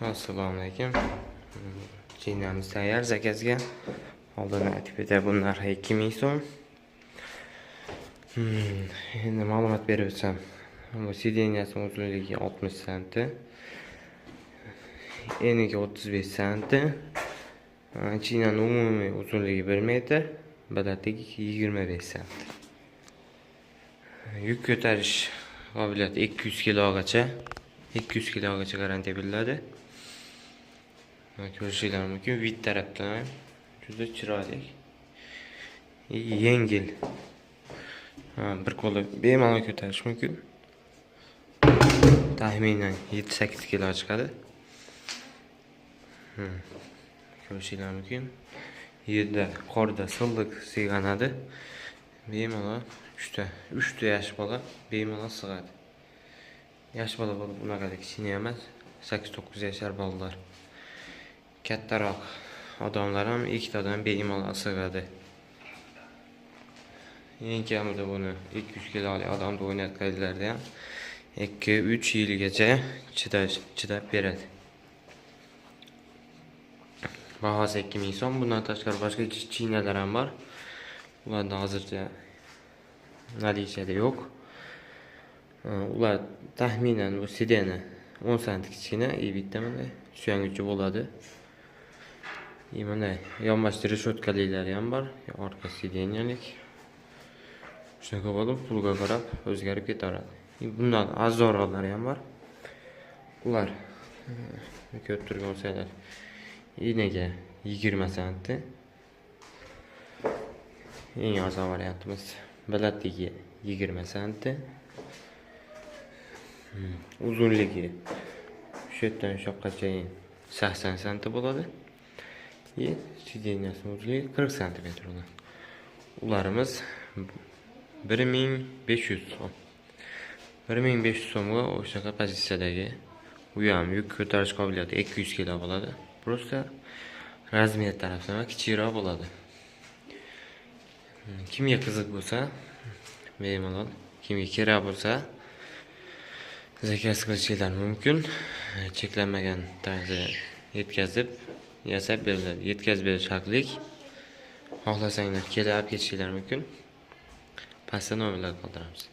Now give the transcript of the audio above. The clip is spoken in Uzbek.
Assalomu alaykum. Jinamiz tayyor zakazga. Oldin aytib o'tay, bu narxi 2000 so'm. Endi ma'lumot berib o'tsam. Bu sideniyasining uzunligi 60 sm. Eniga 35 sm. Chinaning umumiy uzunligi 1 metr, balandligi 25 sm. Yuk ko'tarish qobiliyati 200 kilogacha. 200 kilogacha garantiya beriladi. Ko'rishingiz mumkin, vid tarafdan juda chiroyli. Yengil. Bir qo'lda bemalol ko'tarish mumkin. Taxminan 7-8 kilo chiqadi. Ko'rishingiz mumkin. Yerda, qorda silliq siyganadi. Bemalol 3 yosh bola bemalol sig'adi. Yosh bola bo'lib unaqada kichkina emas, 8-9 yoshlar bolalar. Kattaroq odamlar ham ikkitadan bemalol sig'adi. Eng kamida buni 200 kilolik odamni o'ynatganlarda ham 2-3 yilgacha chidab beradi. Bahosi 2000 so'm. Bundan tashqari boshqa chinalar ham bor. Ularda hozircha nalishada yo'q. Ular taxminan bu sidena 10 sm kichkina, bitta mana suyanguchi bo'ladi. Mana yonboshtirish reshotkaliklari ham bor, orqa sideniyalik. Shunaqa bo'lib, pulga qarab o'zgarib ketaveradi. Bundan arzonroqlari ham bor. Ular ko'rib turgan bo'lsanglar, eniga 20 sm. Eng arzon variantimiz balandligi 20 sm. Uzunligi shu yerdan shu yoqqacha 80 sm bo'ladi. Sideniyasining uzunligi 40 sm bo'ladi. Ularimiz 1500 so'm. 1500 so'mga o'sha pozitsiyadagi u ham yuk ko'tarish qobiliyati 200 kilo bo'ladi. Prosta razmer tarafdan kichikroq bo'ladi. Kimga qiziq bo'lsa, bemalol, kimga kerak bo'lsa zakaz qilishingiz mumkin. Cheklanmagan tarzda yetkazib, yasab beriladi. Yetkazib berish haqlik. Xohlasanglar kelib ketishingiz mumkin. Pastda nomerlar qoldiramiz.